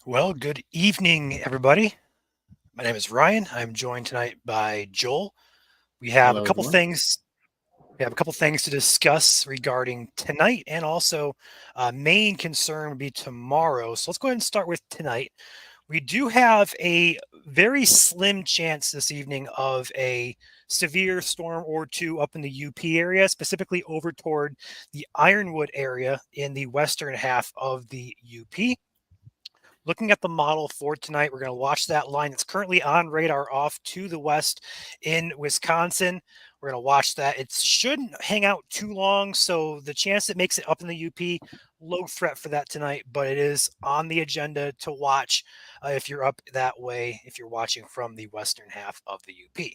Well, good evening, everybody. My name is Ryan. I'm joined tonight by Joel. We have a Hello, couple everyone. things. We have a couple things to discuss regarding tonight, and also main concern would be tomorrow. So let's go ahead and start with tonight. We do have a very slim chance this evening of a severe storm or two up in the UP area, specifically over toward the Ironwood area in the western half of the UP. Looking at the model for tonight, we're going to watch that line that's currently on radar off to the west in Wisconsin. We're going to watch that. It shouldn't hang out too long, so the chance it makes it up in the UP, low threat for that tonight, but it is on the agenda to watch if you're up that way, if you're watching from the western half of the UP.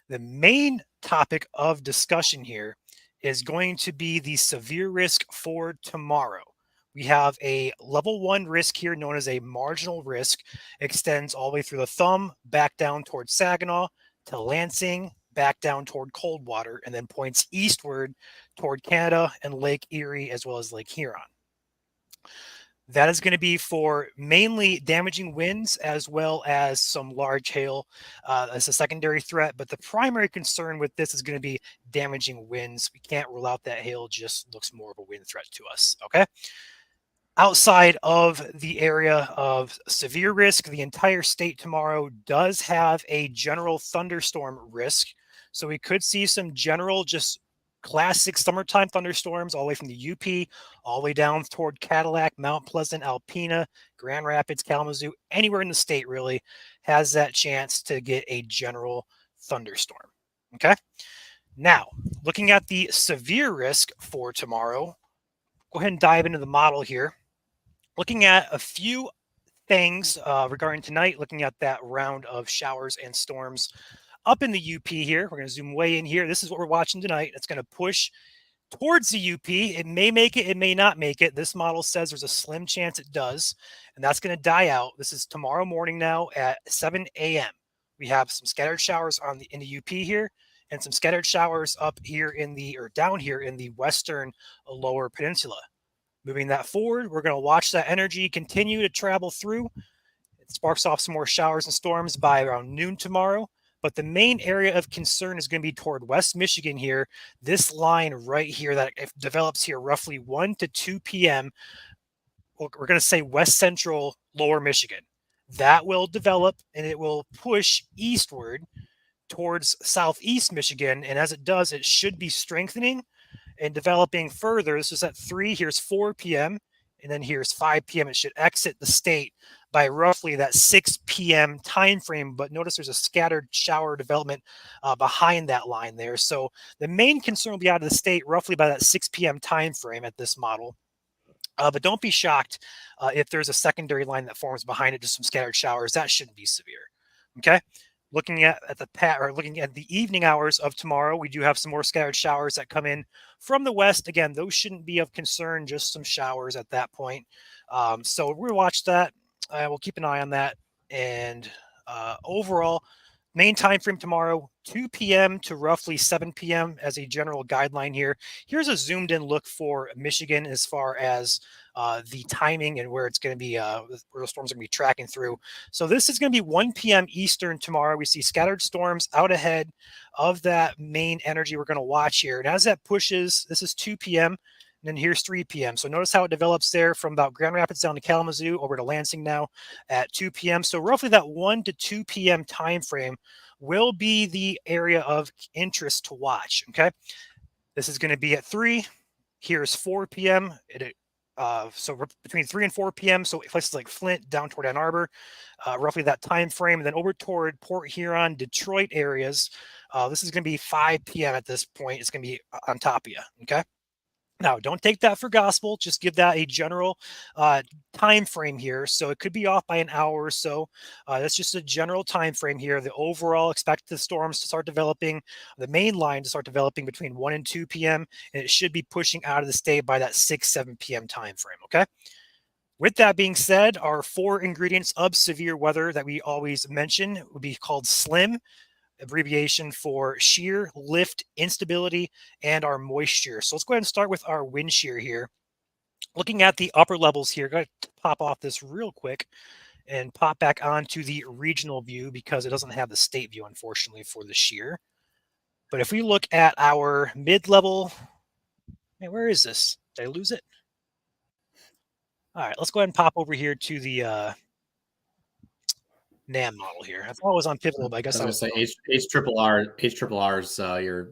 The main topic of discussion here is going to be the severe risk for tomorrow. We have a level one risk here known as a marginal risk, extends all the way through the thumb, back down towards Saginaw, to Lansing, back down toward Coldwater, and then points eastward toward Canada and Lake Erie as well as Lake Huron. That is going to be for mainly damaging winds as well as some large hail as a secondary threat. But the primary concern with this is going to be damaging winds. We can't rule out that hail just looks more of a wind threat to us. Okay. Outside of the area of severe risk, the entire state tomorrow does have a general thunderstorm risk. So we could see some general, just classic summertime thunderstorms all the way from the UP, all the way down toward Cadillac, Mount Pleasant, Alpena, Grand Rapids, Kalamazoo, anywhere in the state really has that chance to get a general thunderstorm. Okay. Now, looking at the severe risk for tomorrow, go ahead and dive into the model here. Looking at a few things regarding tonight, looking at that round of showers and storms up in the UP here. We're going to zoom way in here. This is what we're watching tonight. It's going to push towards the UP. It may make it, it may not make it. This model says there's a slim chance it does, and that's going to die out. This is tomorrow morning now at 7 a.m. We have some scattered showers in the UP here, and some scattered showers up here in the or down here in the western lower peninsula. Moving that forward, we're going to watch that energy continue to travel through. It sparks off some more showers and storms by around noon tomorrow. But the main area of concern is going to be toward West Michigan here. This line right here that develops here roughly 1 to 2 p.m. We're going to say West Central Lower Michigan. That will develop and it will push eastward towards Southeast Michigan. And as it does, it should be strengthening and developing further. This is at 3, here's 4 p.m., and then here's 5 p.m. It should exit the state by roughly that 6 p.m. time frame. But notice there's a scattered shower development behind that line there. So the main concern will be out of the state roughly by that 6 p.m. time frame at this model. But don't be shocked if there's a secondary line that forms behind it, just some scattered showers. That shouldn't be severe. Okay. Looking at the evening hours of tomorrow, we do have some more scattered showers that come in from the west. Again, those shouldn't be of concern, just some showers at that point. So we'll watch that. We'll keep an eye on that. And overall, main time frame tomorrow, 2 p.m. to roughly 7 p.m. as a general guideline here. Here's a zoomed in look for Michigan as far as the timing and where it's going to be, where the storms are going to be tracking through. So this is going to be 1 p.m. Eastern tomorrow. We see scattered storms out ahead of that main energy we're going to watch here. And as that pushes, this is 2 p.m. And then here's 3 p.m. So notice how it develops there from about Grand Rapids down to Kalamazoo over to Lansing now at 2 p.m. So roughly that 1 to 2 p.m. time frame will be the area of interest to watch. Okay. This is going to be at 3. Here's 4 p.m. So between 3 and 4 p.m. So places like Flint down toward Ann Arbor, roughly that time frame. And then over toward Port Huron, Detroit areas. This is going to be 5 p.m. at this point. It's going to be on top of you. Okay. Now, don't take that for gospel. Just give that a general time frame here. So it could be off by an hour or so. That's just a general time frame here. The overall expect the storms to start developing, the main line to start developing between 1 and 2 p.m. And it should be pushing out of the state by that 6, 7 p.m. time frame. Okay. With that being said, our 4 ingredients of severe weather that we always mention would be called SLIM, abbreviation for shear, lift, instability, and our moisture. So let's go ahead and start with our wind shear here. Looking at the upper levels here, going to pop off this real quick and pop back onto the regional view because it doesn't have the state view, unfortunately, for the shear. But if we look at our mid-level, hey, where is this? Did I lose it? All right, let's go ahead and pop over here to the NAM model here. I thought I was on Pivotal, but I I guess was I gonna was say wrong. H triple R is your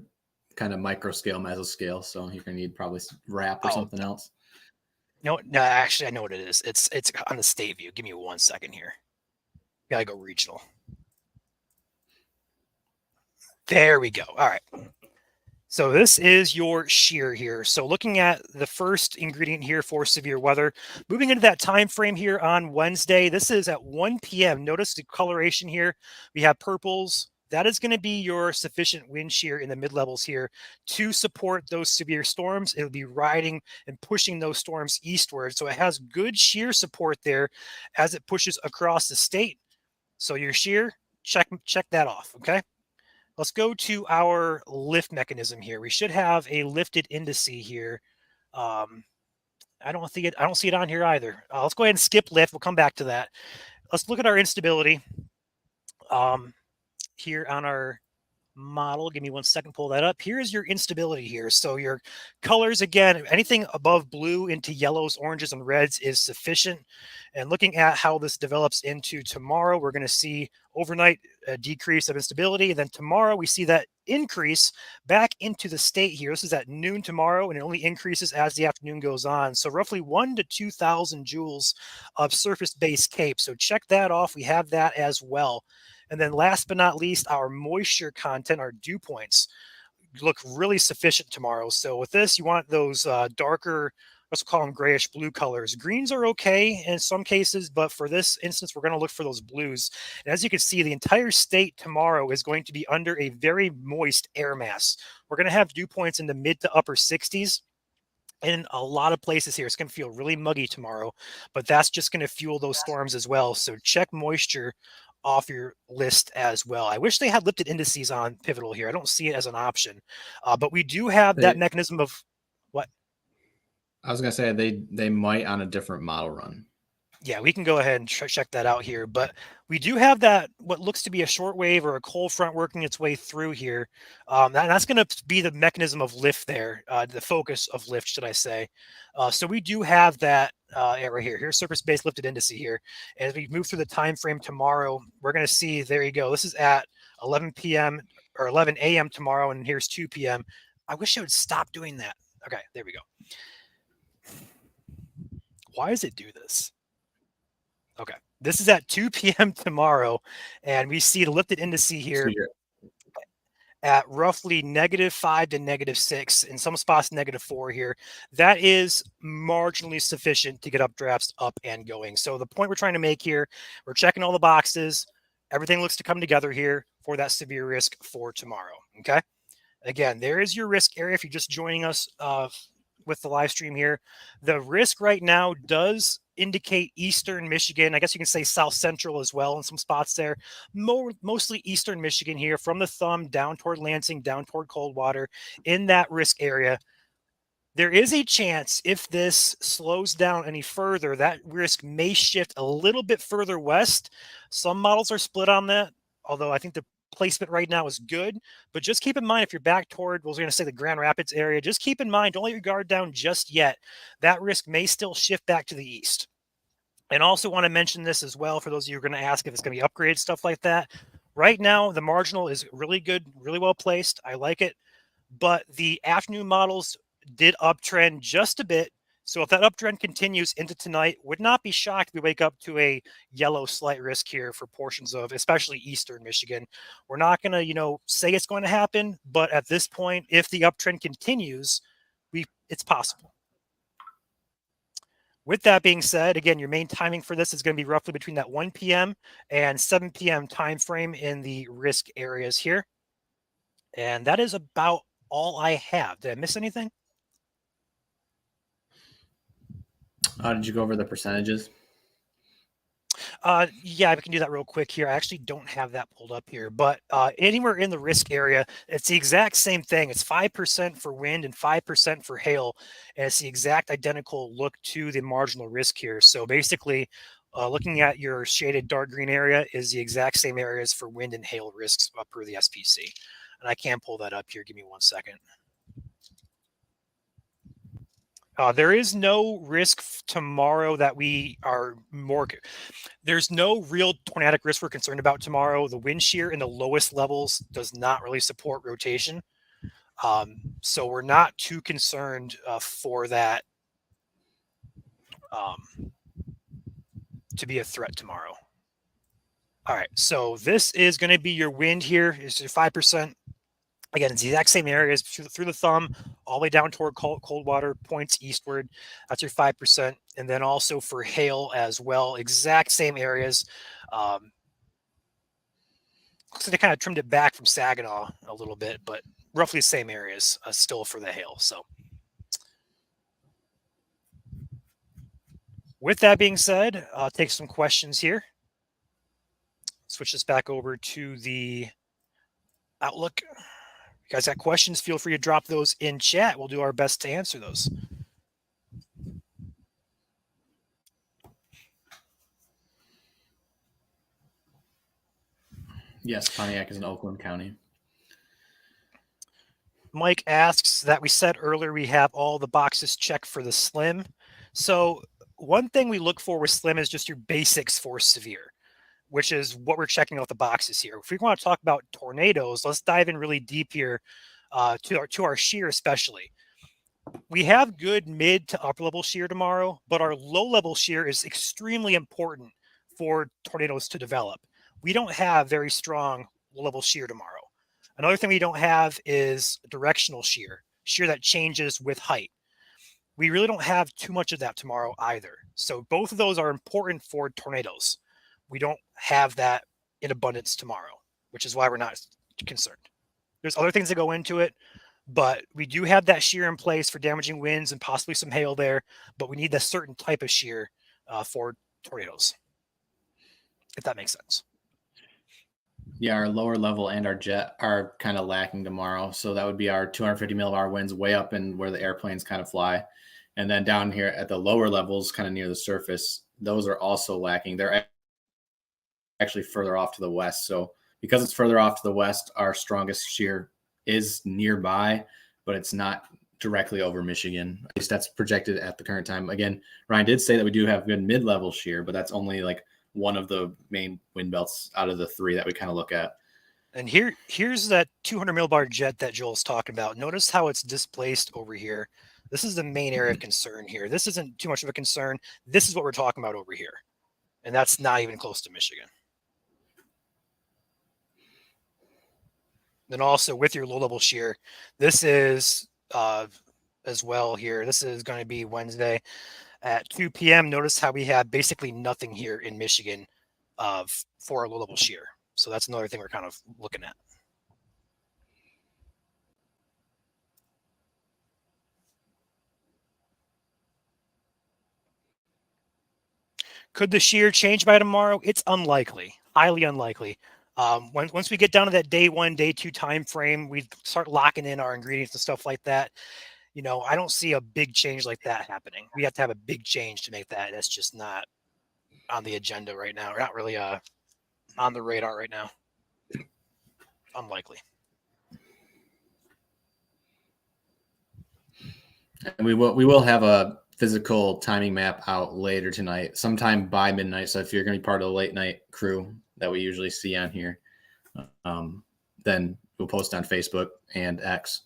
kind of micro scale, mesoscale, so you're gonna need probably wrap or Oh, something else. no, actually, I know what it is. It's on the state view. Give me 1 second here. Gotta go regional. There we go. All right. So this is your shear here. So looking at the first ingredient here for severe weather, moving into that time frame here on Wednesday, this is at 1 p.m. Notice the coloration here. We have purples. That is going to be your sufficient wind shear in the mid levels here to support those severe storms. It'll be riding and pushing those storms eastward. So it has good shear support there as it pushes across the state. So your shear, check that off. Okay. Let's go to our lift mechanism here. We should have a lifted indice here. Um, I don't see it. I don't see it on here either. Let's go ahead and skip lift. We'll come back to that. Let's look at our instability here on our model. Give me 1 second, pull that up. Here's your instability here. So your colors, again, anything above blue into yellows, oranges, and reds is sufficient. And looking at how this develops into tomorrow, we're going to see overnight a decrease of instability. And then tomorrow we see that increase back into the state here. This is at noon tomorrow, and it only increases as the afternoon goes on. So roughly 1 to 2,000 joules of surface-based CAPE. So check that off. We have that as well. And then last but not least, our moisture content, our dew points, look really sufficient tomorrow. So with this, you want those darker, let's call them grayish blue colors. Greens are okay in some cases, but for this instance, we're going to look for those blues. And as you can see, the entire state tomorrow is going to be under a very moist air mass. We're going to have dew points in the mid to upper 60s. In a lot of places here, it's going to feel really muggy tomorrow, but that's just going to fuel those storms as well. So check moisture off your list as well. I wish they had lifted indices on Pivotal here. I don't see it as an option, but we do have that mechanism of what? I was gonna say they might on a different model run. Yeah, we can go ahead and check that out here. But we do have that what looks to be a short wave or a cold front working its way through here. That's going to be the mechanism of lift there, the focus of lift, should I say. So we do have that area here. Here's surface-based lifted indice here. As we move through the time frame tomorrow, we're going to see, there you go. This is at 11 p.m. or 11 a.m. tomorrow, and here's 2 p.m. I wish I would stop doing that. Okay, there we go. Why does it do this? Okay. This is at 2 p.m. tomorrow, and we see the lifted indice here at roughly -5 to -6, in some spots -4 here. That is marginally sufficient to get updrafts up and going. So the point we're trying to make here, we're checking all the boxes. Everything looks to come together here for that severe risk for tomorrow. Okay. Again, there is your risk area if you're just joining us with the live stream here. The risk right now does indicate eastern Michigan. I guess you can say south central as well in some spots there. Mostly eastern Michigan here from the thumb down toward Lansing, down toward Coldwater in that risk area. There is a chance if this slows down any further, that risk may shift a little bit further west. Some models are split on that, although I think the placement right now is good. But just keep in mind if you're back toward, was going to say the Grand Rapids area, just keep in mind, don't let your guard down just yet. That risk may still shift back to the east. And also want to mention this as well for those of you who are going to ask if it's going to be upgraded, stuff like that. Right now, the marginal is really good, really well placed. I like it. But the afternoon models did uptrend just a bit. So if that uptrend continues into tonight, would not be shocked if we wake up to a yellow slight risk here for portions of especially eastern Michigan. We're not going to, say it's going to happen, but at this point, if the uptrend continues, it's possible. With that being said, again, your main timing for this is going to be roughly between that 1 p.m. and 7 p.m. time frame in the risk areas here. And that is about all I have. Did I miss anything? How did you go over the percentages? Yeah, we can do that real quick here. I actually don't have that pulled up here, but anywhere in the risk area, it's the exact same thing. It's 5% for wind and 5% for hail, and it's the exact identical look to the marginal risk here. So basically, looking at your shaded dark green area is the exact same areas for wind and hail risks per the SPC. And I can pull that up here. Give me 1 second. There is no risk tomorrow that we are more. There's no real tornadic risk we're concerned about tomorrow. The wind shear in the lowest levels does not really support rotation. So we're not too concerned for that um, to be a threat tomorrow. All right, so this is going to be your wind here. It's your 5%. Again, it's the exact same areas through the thumb, all the way down toward cold water, points eastward. That's your 5%. And then also for hail as well, exact same areas. Looks like they kind of trimmed it back from Saginaw a little bit, but roughly the same areas still for the hail. So with that being said, I'll take some questions here. Switch this back over to the Outlook. If you guys got questions, feel free to drop those in chat. We'll do our best to answer those. Yes, Pontiac is in Oakland County. Mike asks that we said earlier we have all the boxes checked for the slim. So one thing we look for with slim is just your basics for severe, which is what we're checking out the boxes here. If we want to talk about tornadoes, let's dive in really deep here to our shear especially. We have good mid to upper level shear tomorrow, but our low level shear is extremely important for tornadoes to develop. We don't have very strong low level shear tomorrow. Another thing we don't have is directional shear, shear that changes with height. We really don't have too much of that tomorrow either. So both of those are important for tornadoes. We don't have that in abundance tomorrow, which is why we're not concerned. There's other things that go into it, but we do have that shear in place for damaging winds and possibly some hail there, but we need a certain type of shear for tornadoes, if that makes sense. Yeah, our lower level and our jet are kind of lacking tomorrow. So that would be our 250 millibar winds way up in where the airplanes kind of fly. And then down here at the lower levels, kind of near the surface, those are also lacking. They're actually further off to the west. So because it's further off to the west, our strongest shear is nearby, but it's not directly over Michigan. At least that's projected at the current time. Again, Ryan did say that we do have good mid-level shear, but that's only like one of the main wind belts out of the three that we kind of look at. And here's that 200 millibar jet that Joel's talking about. Notice how it's displaced over here. This is the main area of concern here. This isn't too much of a concern. This is what we're talking about over here. And that's not even close to Michigan. Then also with your low level shear, this is as well here. This is going to be Wednesday at 2 p.m. Notice how we have basically nothing here in Michigan for a low level shear. So that's another thing we're kind of looking at. Could the shear change by tomorrow? It's unlikely, highly unlikely. Once we get down to that day 1, day 2 time frame, we start locking in our ingredients and stuff like that. I don't see a big change like that happening. We have to have a big change to make that. That's just not on the agenda right now. We're not really on the radar right now. Unlikely. And we will have a physical timing map out later tonight, sometime by midnight. So if you're going to be part of the late night crew that we usually see on here, then we'll post on Facebook and X.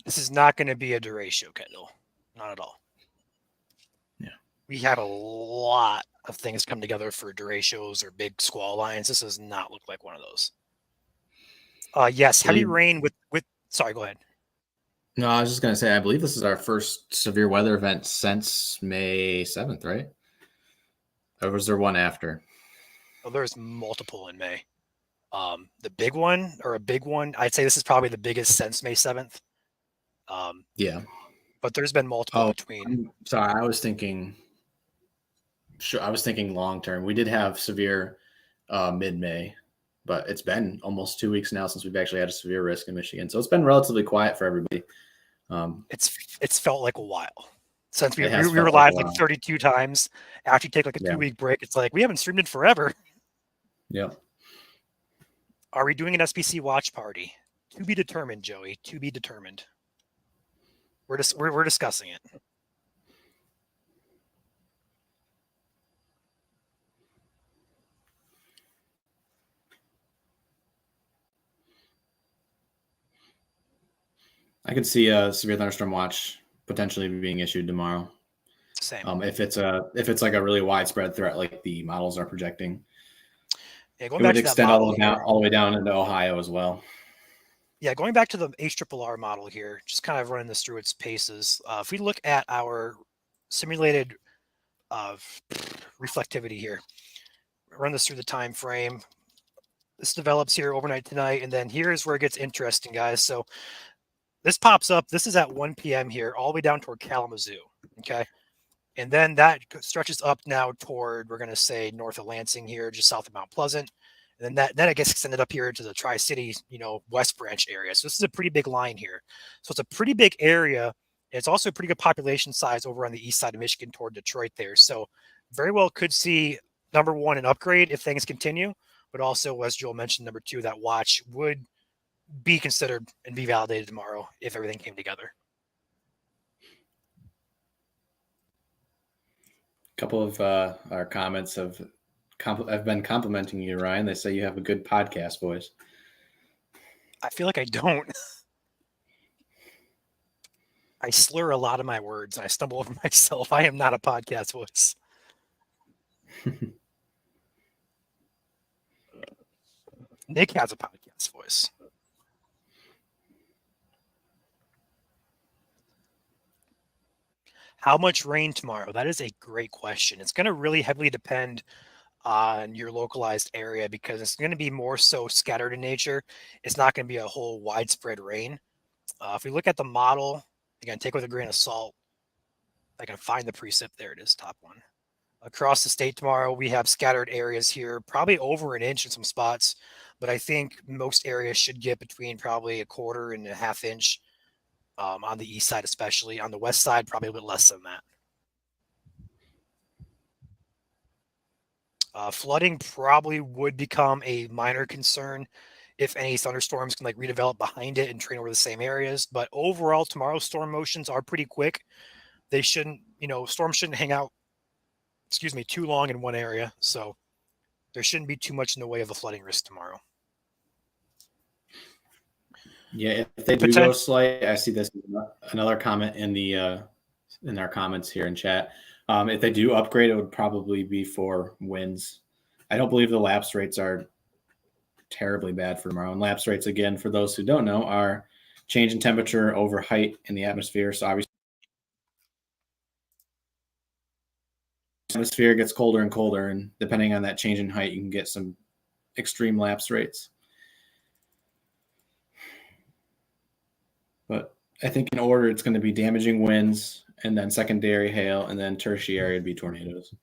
This is not going to be a derecho, Kendall. Not at all. Yeah. We had a lot of things come together for derechos or big squall lines. This does not look like one of those. Yes, heavy rain with. Sorry, go ahead. No, I was just going to say, I believe this is our first severe weather event since May 7th, right? Or was there one after? Oh, there's multiple in May. The big one, or a big one, I'd say this is probably the biggest since May 7th. Um, Yeah. but there's been multiple Oh, between. I'm sorry. I was thinking. Sure, I was thinking long term. We did have severe mid May, but it's been almost 2 weeks now since we've actually had a severe risk in Michigan. So it's been relatively quiet for everybody. It's felt like a while since we It we, has we were felt like a live like while. 32 times. After you take like a Yeah. 2 week break, it's like we haven't streamed in forever. Yep. Are we doing an SBC watch party? To be determined, Joey. To be determined. We're discussing it. I could see a severe thunderstorm watch potentially being issued tomorrow. Same. If it's like a really widespread threat, like the models are projecting, Yeah, going it back would to that extend model here. all the way down into Ohio as well. Yeah, going back to the HRRR model here, just kind of running this through its paces. If we look at our simulated reflectivity here, run this through the time frame. This develops here overnight tonight, and then here's where it gets interesting, guys. So this pops up. This is at 1 p.m. here, all the way down toward Kalamazoo. Okay. And then that stretches up now toward, we're going to say, north of Lansing here, just south of Mount Pleasant. And then it gets extended up here to the Tri-City, West Branch area. So this is a pretty big line here. So it's a pretty big area. It's also a pretty good population size over on the east side of Michigan toward Detroit there. So very well could see, number one, an upgrade if things continue. But also, as Joel mentioned, number two, that watch would be considered and be validated tomorrow if everything came together. A couple of our comments have been complimenting you, Ryan. They say you have a good podcast voice. I feel like I don't. I slur a lot of my words and I stumble over myself. I am not a podcast voice. Nick has a podcast voice. How much rain tomorrow? That is a great question. It's going to really heavily depend on your localized area because it's going to be more so scattered in nature. It's not going to be a whole widespread rain. If we look at the model, again, take with a grain of salt. I can find the precip. There it is, top one. Across the state tomorrow, we have scattered areas here, probably over an inch in some spots, but I think most areas should get between probably a quarter and a half inch on the east side, especially. On the west side, probably a bit less than that. Flooding probably would become a minor concern if any thunderstorms can redevelop behind it and train over the same areas. But overall, tomorrow's storm motions are pretty quick. They shouldn't, storms shouldn't hang out, too long in one area. So there shouldn't be too much in the way of the flooding risk tomorrow. Yeah, if they do go slight, I see this another comment in our comments here in chat. If they do upgrade, it would probably be for winds. I don't believe the lapse rates are terribly bad for tomorrow. And lapse rates, again, for those who don't know, are change in temperature over height in the atmosphere. So obviously, the atmosphere gets colder and colder, and depending on that change in height, you can get some extreme lapse rates. But I think in order, it's going to be damaging winds, and then secondary hail, and then tertiary would be tornadoes.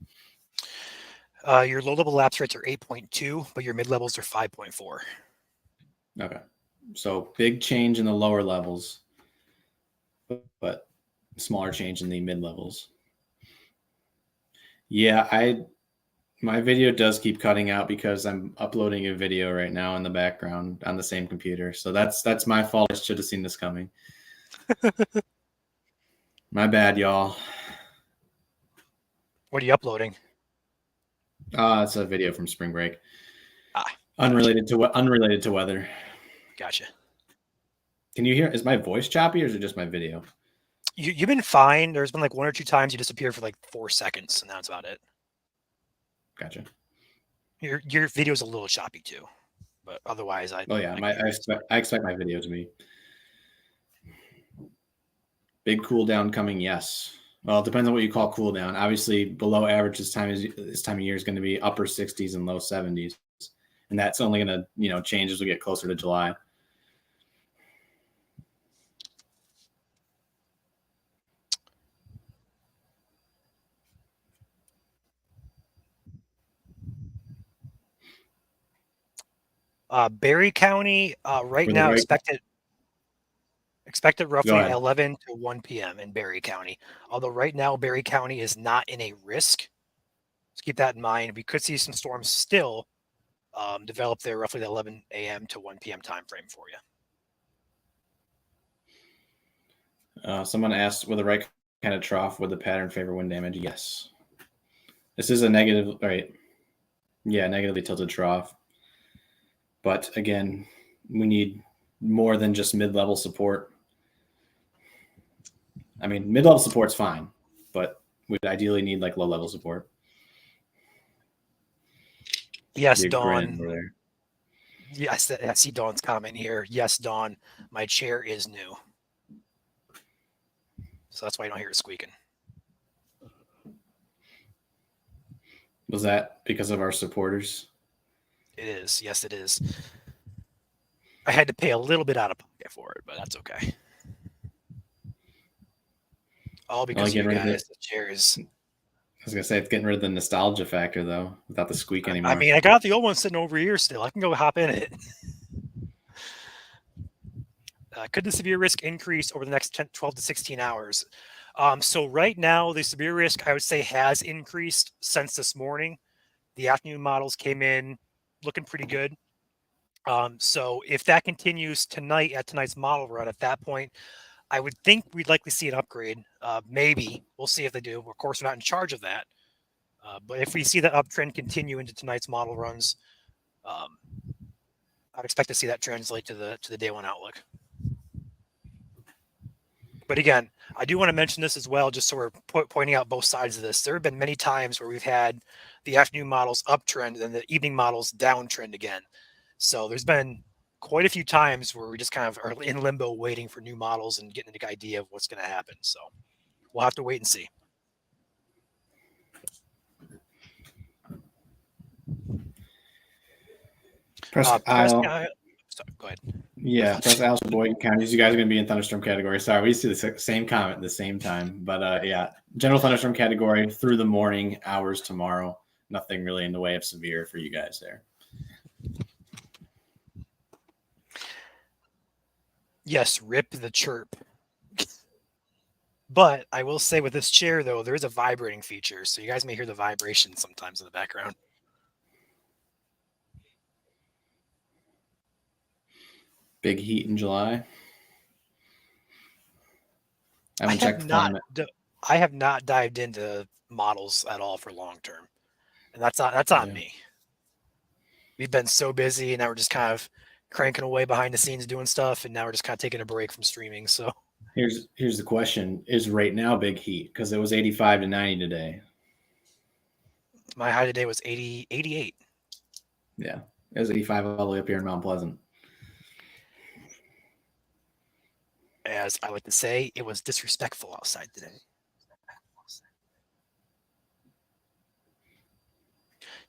Your low-level lapse rates are 8.2, but your mid-levels are 5.4. Okay. So big change in the lower levels, but smaller change in the mid-levels. Yeah, my video does keep cutting out because I'm uploading a video right now in the background on the same computer. So that's my fault. I should have seen this coming. My bad, y'all. What are you uploading? It's a video from spring break. Gotcha. Unrelated to weather. Gotcha. Can you hear? Is my voice choppy or is it just my video? You've been fine. There's been one or two times you disappear for 4 seconds, and that's about it. Gotcha. Your video's a little choppy too, but otherwise, I expect my video to be big cool down coming. Yes. Well, it depends on what you call cool down. Obviously, below average this time of year is going to be upper 60s and low 70s, and that's only going to change as we get closer to July. Berry County right now expected roughly 11 to 1 p.m. in Berry County. Although right now Berry County is not in a risk. So keep that in mind. We could see some storms still develop there roughly the 11 a.m. to 1 p.m. time frame for you. Someone asked, with the right kind of trough, would the pattern favor wind damage? Yes. This is a negative, right? Yeah, negatively tilted trough. But again, we need more than just mid-level support. I mean, mid-level support's fine, but we'd ideally need like low-level support. Yes, Dawn. Yes, I see Dawn's comment here. Yes, Dawn, my chair is new. So that's why you don't hear it squeaking. Was that because of our supporters? It is. Yes, it is. I had to pay a little bit out of pocket for it, but that's okay. All because you guys, the chairs. I was going to say, it's getting rid of the nostalgia factor, though, without the squeak anymore. I mean, I got the old one sitting over here still. I can go hop in it. Could the severe risk increase over the next 12 to 16 hours? So right now, the severe risk, I would say, has increased since this morning. The afternoon models came in looking pretty good. So if that continues tonight at tonight's model run, at that point, I would think we'd likely see an upgrade. Maybe. We'll see if they do. Of course, we're not in charge of that. But if we see the uptrend continue into tonight's model runs, I'd expect to see that translate to the day one outlook. But again, I do want to mention this as well, just so we're pointing out both sides of this. There have been many times where we've had the afternoon models uptrend and the evening models downtrend again. So there's been quite a few times where we just kind of are in limbo waiting for new models and getting an idea of what's going to happen. So we'll have to wait and see. Presque Isle. Sorry, go ahead. Yeah, Presque Isle, Sheboygan counties. You guys are going to be in thunderstorm category. Sorry, we see the same comment at the same time. But yeah, general thunderstorm category through the morning hours tomorrow. Nothing really in the way of severe for you guys there. Yes, rip the chirp. But I will say with this chair, though, there is a vibrating feature. So you guys may hear the vibration sometimes in the background. Big heat in July. I haven't checked the climate. I have not dived into models at all for long term, and that's on me. We've been so busy, and now we're just kind of cranking away behind the scenes doing stuff, and now we're just kind of taking a break from streaming. So here's the question: is right now big heat? Because it was 85 to 90 today. My high today was 88. Yeah, it was 85 all the way up here in Mount Pleasant. As I like to say, it was disrespectful outside today.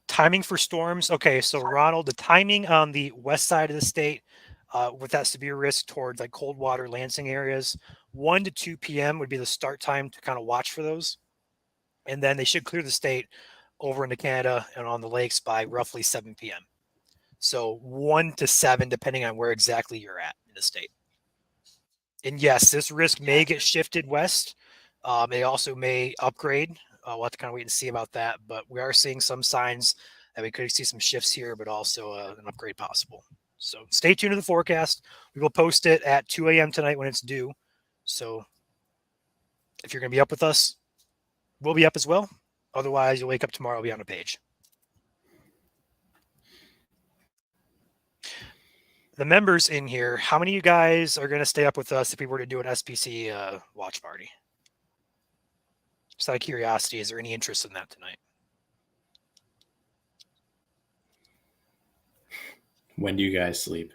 Timing for storms. Okay, so Ronald, the timing on the west side of the state with that severe risk towards like cold water Lansing areas, 1 to 2 p.m. would be the start time to kind of watch for those. And then they should clear the state over into Canada and on the lakes by roughly 7 p.m. So 1 to 7, depending on where exactly you're at in the state. And yes, this risk may get shifted west. It also may upgrade. We'll have to kind of wait and see about that. But we are seeing some signs that we could see some shifts here, but also an upgrade possible. So stay tuned to the forecast. We will post it at 2 a.m. tonight when it's due. So if you're going to be up with us, we'll be up as well. Otherwise, you'll wake up tomorrow, it'll be on the page. The members in here, how many of you guys are going to stay up with us if we were to do an SPC watch party? Just out of curiosity, is there any interest in that tonight? When do you guys sleep?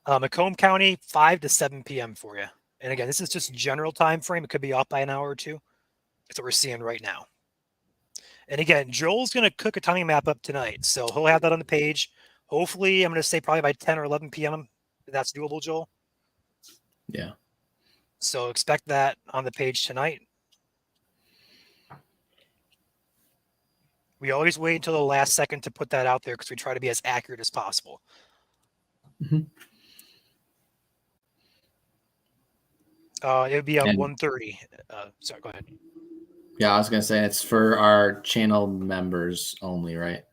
Macomb County, 5 to 7 p.m. for you. And again, this is just general time frame. It could be off by an hour or two. That's what we're seeing right now. And again, Joel's going to cook a timing map up tonight, so he'll have that on the page. Hopefully, I'm going to say probably by 10 or 11 p.m. That's doable, Joel. Yeah. So expect that on the page tonight. We always wait until the last second to put that out there because we try to be as accurate as possible. Mm-hmm. It would be on And 1:30. Sorry, go ahead. yeah, I was gonna say it's for our channel members only, right?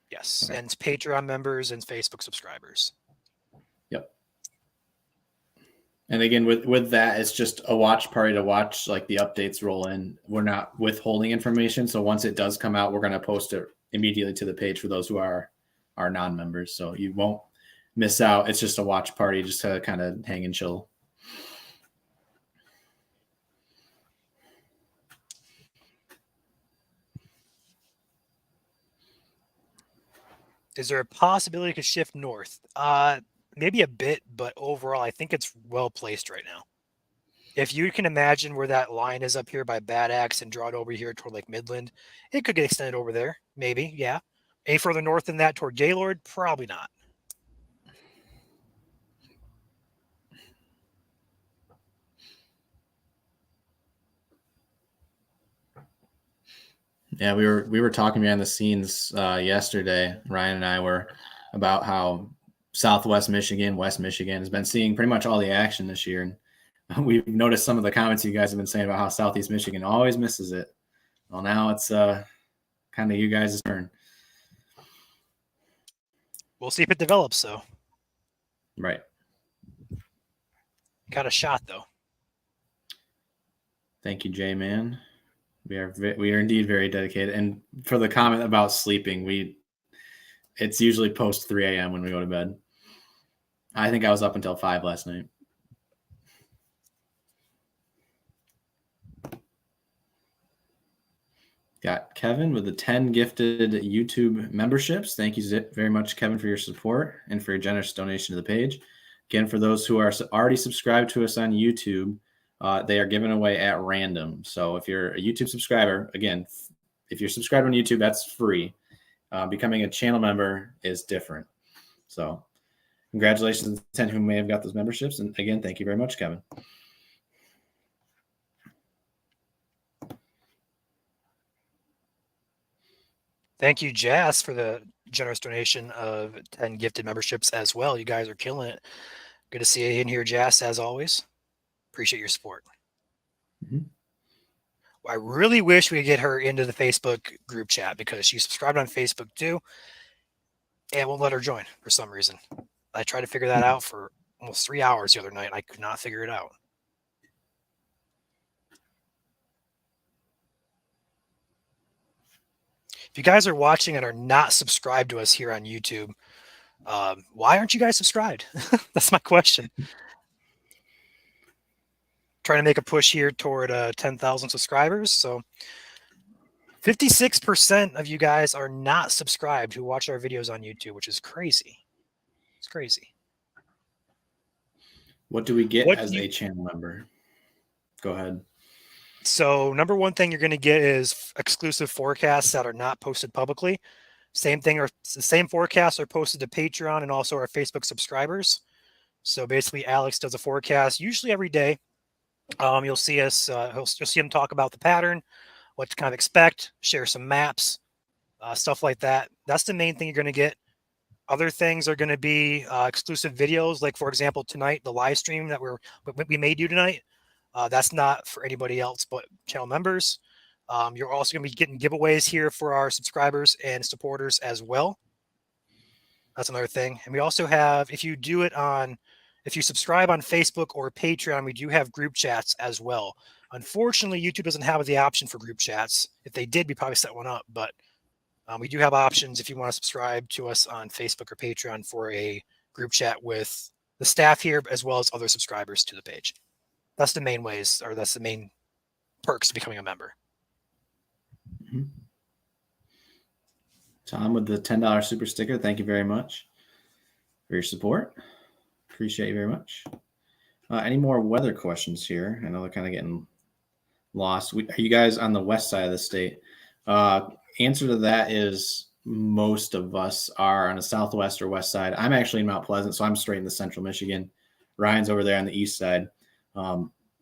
Yes, Okay. and it's Patreon members and Facebook subscribers. Yep. And again, with that, it's just a watch party to watch like the updates roll in. We're not withholding information, so once it does come out, we're gonna post it immediately to the page for those who are our non-members. So you won't miss out. It's just a watch party, just to kind of hang and chill. Is there a possibility it could shift north? Maybe a bit, but overall, I think it's well placed right now. If you can imagine where that line is up here by Bad Axe and draw it over here toward like Midland, it could get extended over there. Maybe, yeah. Any further north than that toward Gaylord? Probably not. Yeah, we were talking behind the scenes yesterday. Ryan and I were about how Southwest Michigan, West Michigan has been seeing pretty much all the action this year, and we've noticed some of the comments you guys have been saying about how Southeast Michigan always misses it. Well, now it's kind of you guys' turn. We'll see if it develops, though. Right. Got a shot, though. Thank you, Jay, man. We are indeed very dedicated. And for the comment about sleeping, it's usually post 3 a.m. when we go to bed. I think I was up until 5 last night. Got Kevin with the 10 gifted YouTube memberships. Thank you very much, Kevin, for your support and for your generous donation to the page. Again, for those who are already subscribed to us on YouTube, they are given away at random. So if you're a YouTube subscriber, again, if you're subscribed on YouTube, that's free. Becoming a channel member is different. So congratulations to the 10 who may have got those memberships. And again, thank you very much, Kevin. Thank you, Jazz, for the generous donation of 10 gifted memberships as well. You guys are killing it. Good to see you in here, Jazz, as always. Appreciate your support. Mm-hmm. I really wish we could get her into the Facebook group chat because she's subscribed on Facebook too, and won't let her join for some reason. I tried to figure that out for almost 3 hours the other night. I could not figure it out. If you guys are watching and are not subscribed to us here on YouTube, why aren't you guys subscribed? That's my question. Trying to make a push here toward 10,000 subscribers. So 56% of you guys are not subscribed who watch our videos on YouTube, which is crazy. It's crazy. What do we get as a channel member? Go ahead. So number one thing you're going to get is exclusive forecasts that are not posted publicly. Same thing, or the same forecasts are posted to Patreon and also our Facebook subscribers. So basically, Alex does a forecast usually every day. You'll see us. You'll see him talk about the pattern, what to kind of expect, share some maps, stuff like that. That's the main thing you're going to get. Other things are going to be exclusive videos, like for example tonight, the live stream that we may do tonight. That's not for anybody else but channel members. You're also going to be getting giveaways here for our subscribers and supporters as well. That's another thing. And we also have, if you subscribe on Facebook or Patreon, we do have group chats as well. Unfortunately, YouTube doesn't have the option for group chats. If they did, we probably set one up, but we do have options if you want to subscribe to us on Facebook or Patreon for a group chat with the staff here, as well as other subscribers to the page. That's the main ways, or that's the main perks of becoming a member. Mm-hmm. Tom with the $10 super sticker. Thank you very much for your support. Appreciate you very much. Any more weather questions here? I know they're kind of getting lost. Are you guys on the west side of the state? answer to that is most of us are on the southwest or west side. I'm actually in Mount Pleasant, so I'm straight in the central Michigan. Ryan's over there on the east side.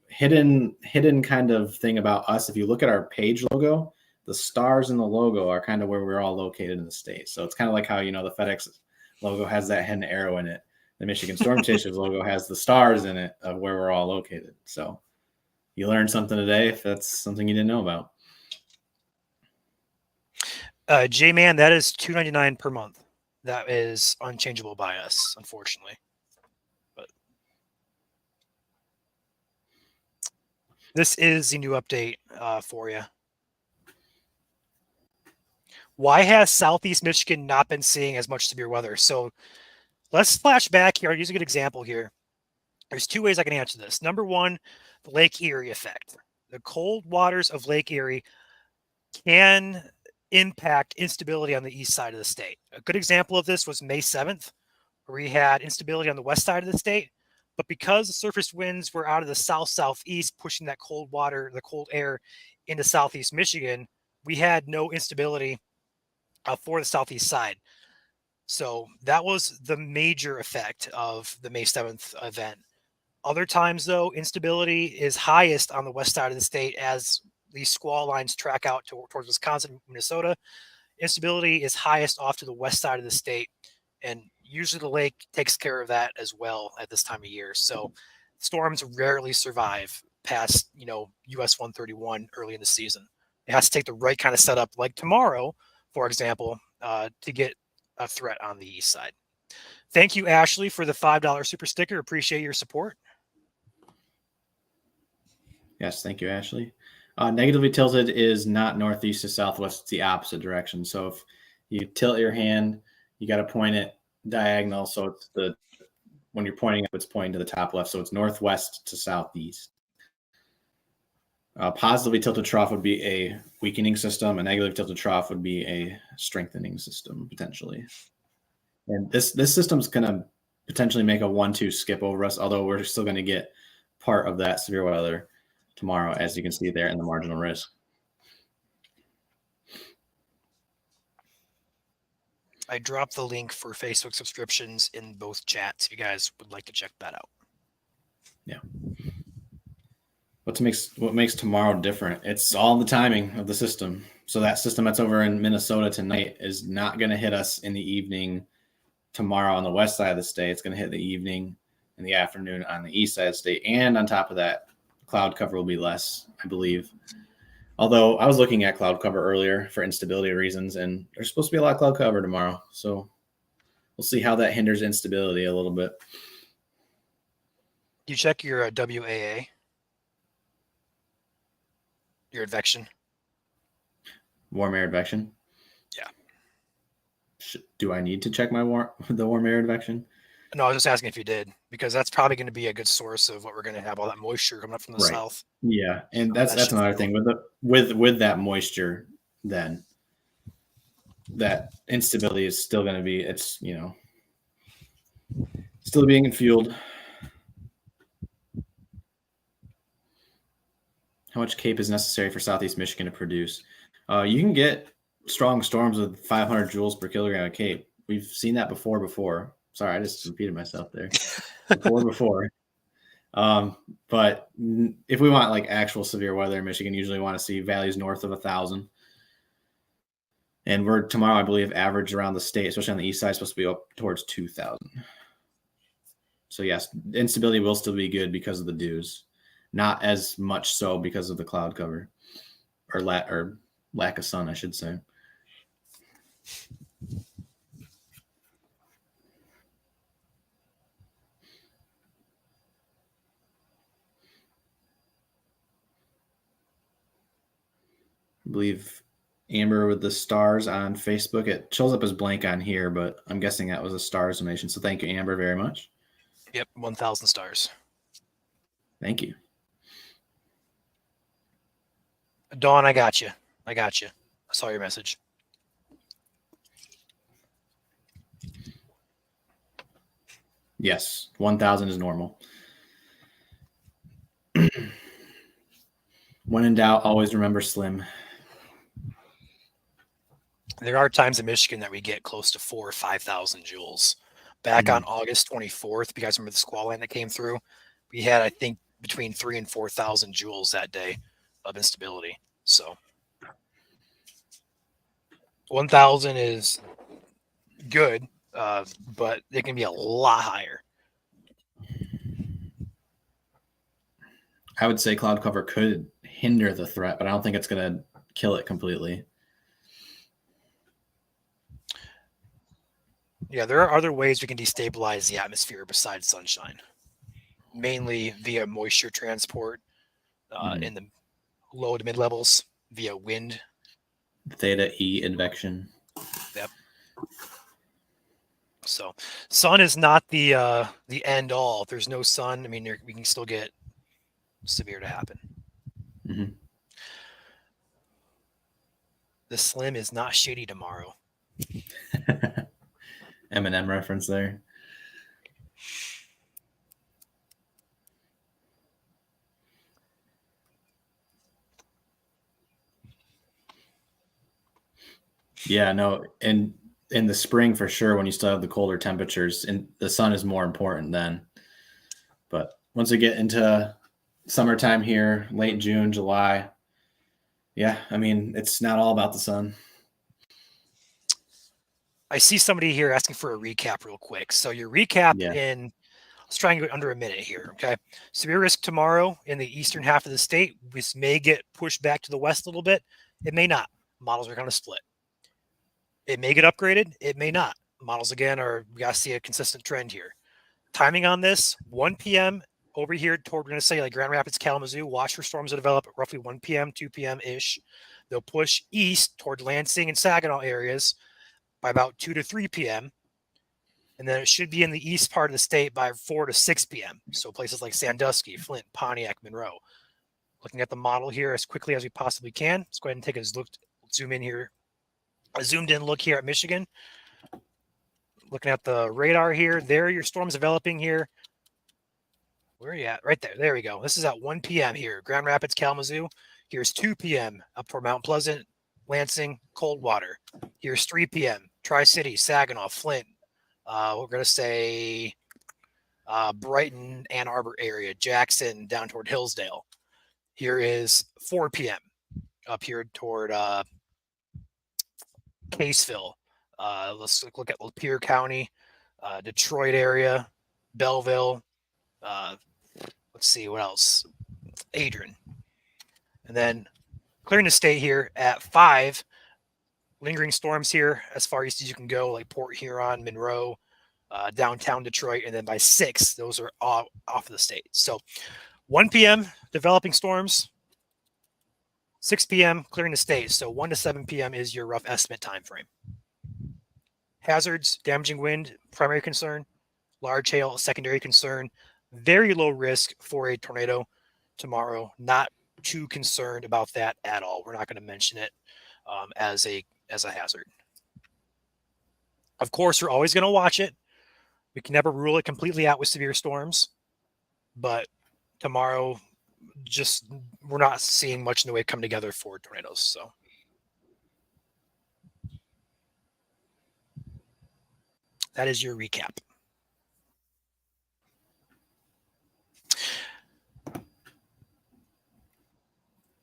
Hidden kind of thing about us, if you look at our page logo, the stars in the logo are kind of where we're all located in the state. So it's kind of like how, the FedEx logo has that hidden arrow in it. The Michigan Storm Chasers logo has the stars in it of where we're all located. So you learned something today if that's something you didn't know about. J-Man, that is $2.99 per month. That is unchangeable by us, unfortunately. But this is the new update for you. Why has Southeast Michigan not been seeing as much severe weather? So let's flash back here. I'll use a good example here. There's two ways I can answer this. Number one, the Lake Erie effect. The cold waters of Lake Erie can impact instability on the east side of the state. A good example of this was May 7th, where we had instability on the west side of the state. But because the surface winds were out of the south-southeast, pushing that cold water, the cold air into southeast Michigan, we had no instability for the southeast side. So that was the major effect of the May 7th event. Other times, though, instability is highest on the west side of the state as these squall lines track out towards Wisconsin, Minnesota. Instability is highest off to the west side of the state, and usually the lake takes care of that as well at this time of year. So storms rarely survive past, US 131 early in the season. It has to take the right kind of setup, like tomorrow, for example, to get a threat on the east side. Thank you, Ashley, for the $5 super sticker. Appreciate your support. Yes, thank you, Ashley. Negatively tilted is not northeast to southwest. It's the opposite direction. So if you tilt your hand, you got to point it diagonal. So it's when you're pointing up, it's pointing to the top left. So it's northwest to southeast. Positively tilted trough would be a weakening system. A negatively tilted trough would be a strengthening system, potentially. And this system's going to potentially make a 1-2 skip over us, although we're still going to get part of that severe weather tomorrow, as you can see there in the marginal risk. I dropped the link for Facebook subscriptions in both chats if you guys would like to check that out. Yeah. What makes tomorrow different? It's all the timing of the system. So that system that's over in Minnesota tonight is not going to hit us in the evening tomorrow on the west side of the state. It's going to hit the evening and the afternoon on the east side of the state. And on top of that, cloud cover will be less, I believe. Although I was looking at cloud cover earlier for instability reasons, and there's supposed to be a lot of cloud cover tomorrow. So we'll see how that hinders instability a little bit. You check your WAA, your advection. Warm air advection? Yeah. Do I need to check the warm air advection? No, I was just asking if you did, because that's probably going to be a good source of what we're going to have, all that moisture coming up from the south. Yeah, and that's another thing with that moisture. Then that instability is still going to be still being fueled. How much CAPE is necessary for Southeast Michigan to produce? You can get strong storms with 500 joules per kilogram of CAPE. We've seen that before. Sorry, I just repeated myself there. Before. But if we want like actual severe weather in Michigan, usually want to see values north of 1,000. And we're tomorrow, I believe, average around the state, especially on the east side, supposed to be up towards 2,000. So yes, instability will still be good because of the dews, not as much so because of the cloud cover or lack of sun, I should say. I believe Amber with the stars on Facebook. It shows up as blank on here, but I'm guessing that was a stars donation. So thank you, Amber, very much. Yep, 1,000 stars. Thank you. Dawn, I got you. I saw your message. Yes, 1,000 is normal. When in doubt, always remember Slim. There are times in Michigan that we get close to 4,000 or 5,000 joules. Back on Mhm. August 24th, if you guys remember the squall line that came through, we had, I think, between 3,000 and 4,000 joules that day of instability. So 1,000 is good, but it can be a lot higher. I would say cloud cover could hinder the threat, but I don't think it's going to kill it completely. Yeah, there are other ways we can destabilize the atmosphere besides sunshine, mainly via moisture transport Mhm. in the low to mid levels, via wind. Theta E advection. Yep. So, sun is not the end all. If there's no sun, I mean, we can still get severe to happen. Mm-hmm. The slim is not shady tomorrow. Eminem reference there. Yeah, no, and in the spring for sure, when you still have the colder temperatures, and the sun is more important then. But once we get into summertime here, late June, July, yeah, I mean, it's not all about the sun. I see somebody here asking for a recap real quick. So your recap Yeah. in let's try and go under a minute here. Okay. Severe risk tomorrow in the eastern half of the state. This may get pushed back to the west a little bit. It may not. Models are kind of split. It may get upgraded. It may not. Models again are we gotta see a consistent trend here. Timing on this 1 p.m. over here toward we're gonna say like Grand Rapids, Kalamazoo. Watch for storms to develop at roughly 1 p.m., 2 p.m. ish. They'll push east toward Lansing and Saginaw areas by about 2 to 3 p.m. And then it should be in the east part of the state by 4 to 6 p.m. So places like Sandusky, Flint, Pontiac, Monroe. Looking at the model here as quickly as we possibly can. Let's go ahead and take a look, zoom in here. A zoomed in look here at Michigan. Looking at the radar here. There are your storms developing here. Where are you at? Right there. There we go. This is at 1 p.m. here. Grand Rapids, Kalamazoo. Here's 2 p.m. up toward Mount Pleasant, Lansing, Coldwater. Here's 3 p.m. Tri-City, Saginaw, Flint. We're going to say Brighton, Ann Arbor area, Jackson, down toward Hillsdale. Here is 4 p.m. up here toward Caseville. Let's look at Lapeer County, Detroit area, Belleville. Let's see what else. Adrian. And then clearing the state here at 5. Lingering storms here as far east as you can go, like Port Huron, Monroe, downtown Detroit. And then by 6, those are off of the state. So 1 p.m., developing storms. 6 p.m., clearing the state. So 1 to 7 p.m. is your rough estimate time frame. Hazards, damaging wind, primary concern. Large hail, secondary concern. Very low risk for a tornado tomorrow. Not too concerned about that at all. We're not going to mention it as a hazard. Of course, we're always going to watch it. We can never rule it completely out with severe storms, but tomorrow, just we're not seeing much in the way come together for tornadoes. So that is your recap.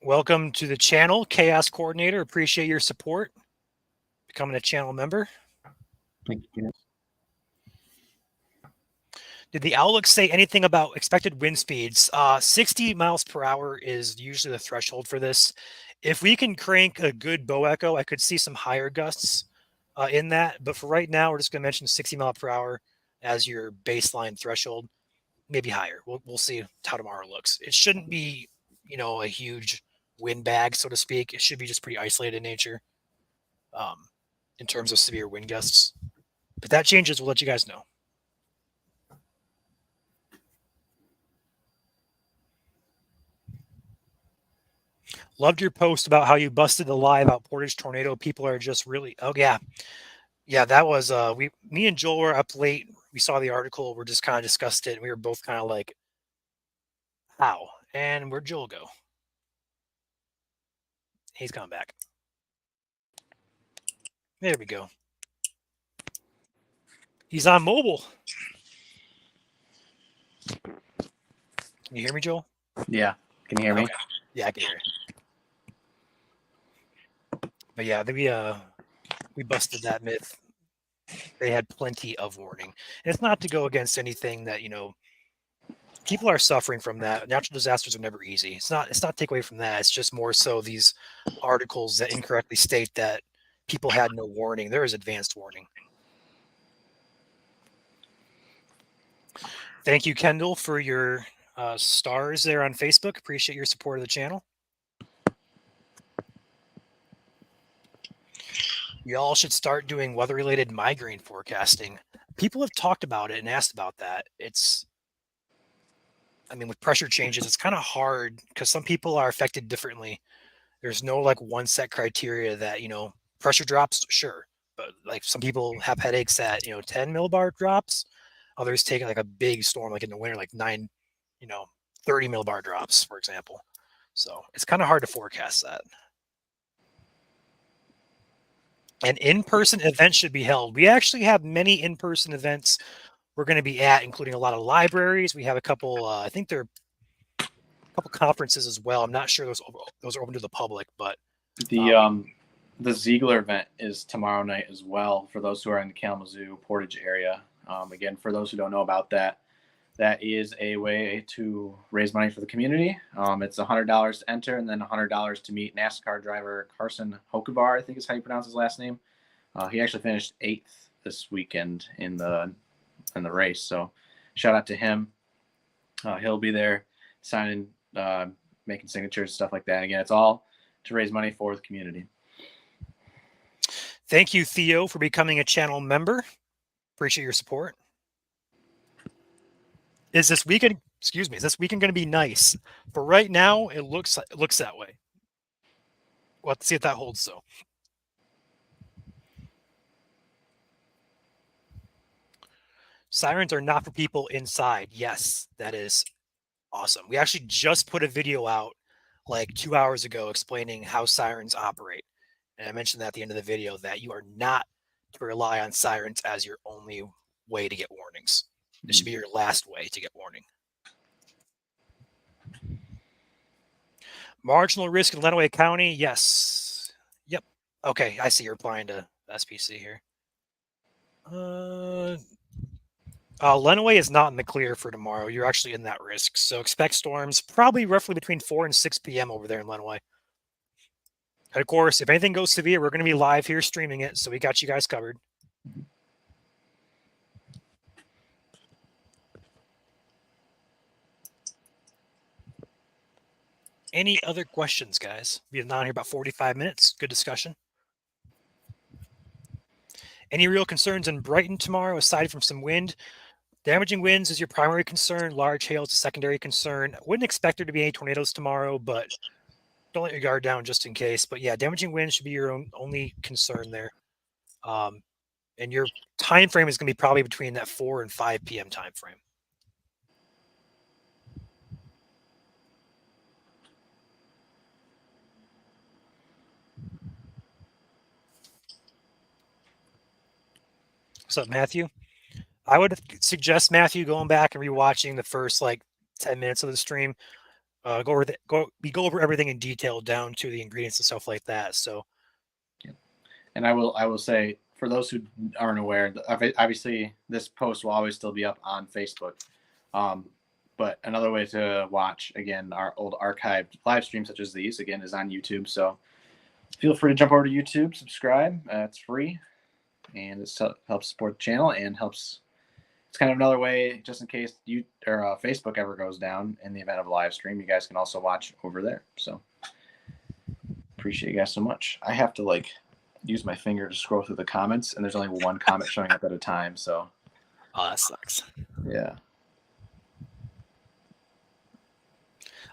Welcome to the channel, Chaos Coordinator. Appreciate your support. Becoming a channel member. Thank you. Did the Outlook say anything about expected wind speeds? 60 miles per hour is usually the threshold for this. If we can crank a good bow echo, I could see some higher gusts in that. But for right now, we're just going to mention 60 mile per hour as your baseline threshold, maybe higher. We'll see how tomorrow looks. It shouldn't be, a huge wind bag, so to speak. It should be just pretty isolated in nature in terms of severe wind gusts. If that changes, we'll let you guys know. Loved your post about how you busted the lie about Portage tornado. People are just really, oh yeah, that was me and Joel were up late. We saw the article. We're just kind of discussed it. And we were both kind of like, how? And where'd Joel go? He's coming back. There we go. He's on mobile. Can you hear me, Joel? Yeah. Can you hear me? Okay. Yeah, I can hear you. But yeah, we busted that myth. They had plenty of warning. And it's not to go against anything that, people are suffering from that. Natural disasters are never easy. It's not take away from that. It's just more so these articles that incorrectly state that people had no warning. There is advanced warning. Thank you, Kendall, for your stars there on Facebook. Appreciate your support of the channel. Y'all should start doing weather-related migraine forecasting. People have talked about it and asked about that. With pressure changes, it's kind of hard because some people are affected differently. There's no like one set criteria that, pressure drops, sure. But like some people have headaches at, 10 millibar drops. Others take like a big storm, like in the winter, like 9, you know, 30 millibar drops, for example. So it's kind of hard to forecast that. An in-person event should be held. We actually have many in-person events we're going to be at, including a lot of libraries. We have a couple, I think there are a couple conferences as well. I'm not sure those are open to the public, but the Ziegler event is tomorrow night as well for those who are in the Kalamazoo Portage area. Again, for those who don't know about that, that is a way to raise money for the community. It's $100 to enter and then $100 to meet NASCAR driver Carson Hocevar, I think is how you pronounce his last name. He actually finished 8th this weekend in the race. So shout out to him. He'll be there signing, making signatures, stuff like that. Again, it's all to raise money for the community. Thank you, Theo, for becoming a channel member. Appreciate your support. Is this weekend going to be nice? For right now, it looks that way. We'll have to see if that holds, though. Sirens are not for people inside. Yes, that is awesome. We actually just put a video out like 2 hours ago explaining how sirens operate. And I mentioned that at the end of the video that you are not to rely on sirens as your only way to get warnings. This should be your last way to get warning. Marginal risk in Lenawee County, yes. Yep. Okay, I see you're applying to SPC here. Lenawee is not in the clear for tomorrow. You're actually in that risk. So expect storms probably roughly between 4 and 6 p.m. over there in Lenawee. And of course, if anything goes severe, we're going to be live here streaming it. So we got you guys covered. Any other questions, guys? We've been on here about 45 minutes. Good discussion. Any real concerns in Brighton tomorrow aside from some wind? Damaging winds is your primary concern. Large hail is a secondary concern. Wouldn't expect there to be any tornadoes tomorrow, but don't let your guard down just in case. But yeah, damaging winds should be your only concern there. And your time frame is going to be probably between that 4 and 5 p.m. time frame. What's up, Matthew? I would suggest, Matthew, going back and rewatching the first 10 minutes of the stream. Go over everything in detail down to the ingredients and stuff like that. So, yeah. And I will say, for those who aren't aware, obviously this post will always still be up on Facebook. But another way to watch, again, our old archived live streams such as these, again, is on YouTube. So feel free to jump over to YouTube, subscribe. It's free, and it helps support the channel and helps. It's kind of another way, just in case Facebook ever goes down in the event of a live stream, you guys can also watch over there. So appreciate you guys so much. I have to use my finger to scroll through the comments, and there's only one comment showing up at a time. So, that sucks. Yeah.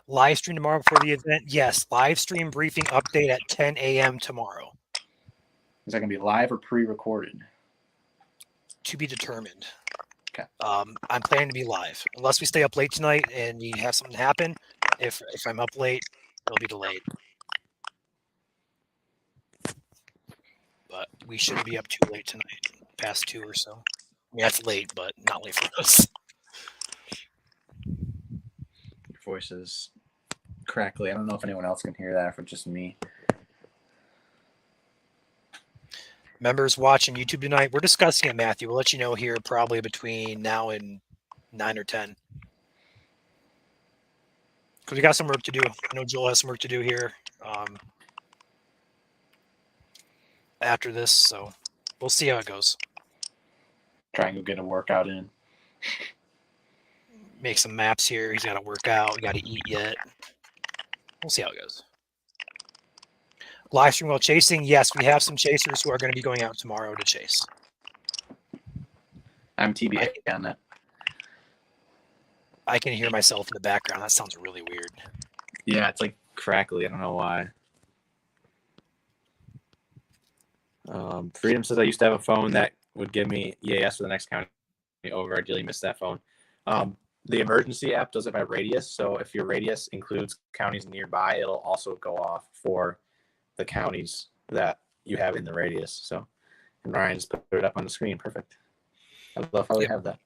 Live stream tomorrow before the event. Yes, live stream briefing update at 10 a.m. tomorrow. Is that going to be live or pre-recorded? To be determined. Okay. I'm planning to be live unless we stay up late tonight and you have something happen. If I'm up late, it'll be delayed. but we shouldn't be up too late tonight, past 2 or so. I mean, that's late, but not late for us. Your voice is crackly. I don't know if anyone else can hear that, if it's just me. Members watching YouTube tonight, we're discussing it, Matthew. We'll let you know here probably between now and 9 or 10. Because we got some work to do. I know Joel has some work to do here after this, so we'll see how it goes. Try and go get a workout in. Make some maps here. He's got to work out. We got to eat yet. We'll see how it goes. Live stream while chasing. Yes, we have some chasers who are going to be going out tomorrow to chase. I'm TBA on that. I can hear myself in the background. That sounds really weird. Yeah, it's like crackly. I don't know why. Freedom says I used to have a phone that would give me EAS for the next county over. I really missed that phone. The emergency app does it by radius. So if your radius includes counties nearby, it'll also go off for the counties that you have in the radius. So, and Ryan just put it up on the screen. Perfect. I love how we have that.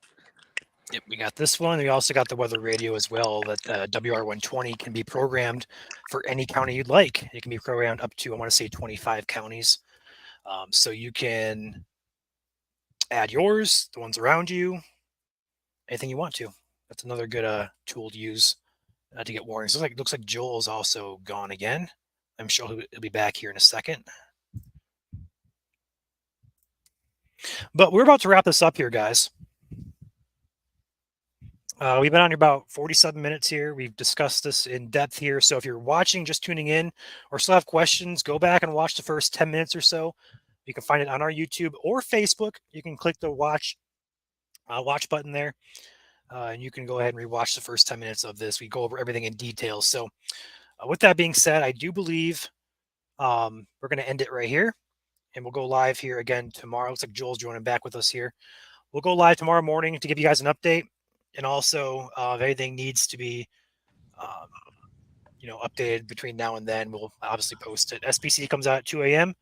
Yep, we got this one. We also got the weather radio as well, that WR120 can be programmed for any county you'd like. It can be programmed up to, I want to say, 25 counties. So you can add yours, the ones around you, anything you want to. That's another good tool to use to get warnings. Looks like Joel's also gone again. I'm sure he'll be back here in a second. But we're about to wrap this up here, guys. We've been on here about 47 minutes here. We've discussed this in depth here. So if you're watching, just tuning in, or still have questions, go back and watch the first 10 minutes or so. You can find it on our YouTube or Facebook. You can click the watch button there. And you can go ahead and rewatch the first 10 minutes of this. We go over everything in detail. So with that being said, I do believe we're going to end it right here. And we'll go live here again tomorrow. Looks like Joel's joining back with us here. We'll go live tomorrow morning to give you guys an update. And also, if anything needs to be, updated between now and then, we'll obviously post it. SBC comes out at 2 a.m.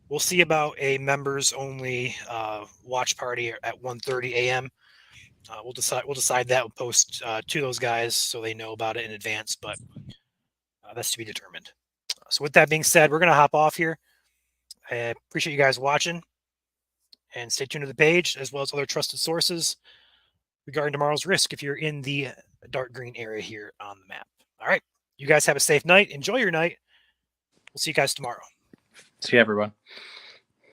We'll see about a members-only watch party at 1:30 a.m. We'll decide that. We'll post to those guys so they know about it in advance, but that's to be determined. So with that being said, we're going to hop off here. I appreciate you guys watching, and stay tuned to the page as well as other trusted sources regarding tomorrow's risk if you're in the dark green area here on the map. All right. You guys have a safe night. Enjoy your night. We'll see you guys tomorrow. See you, everyone.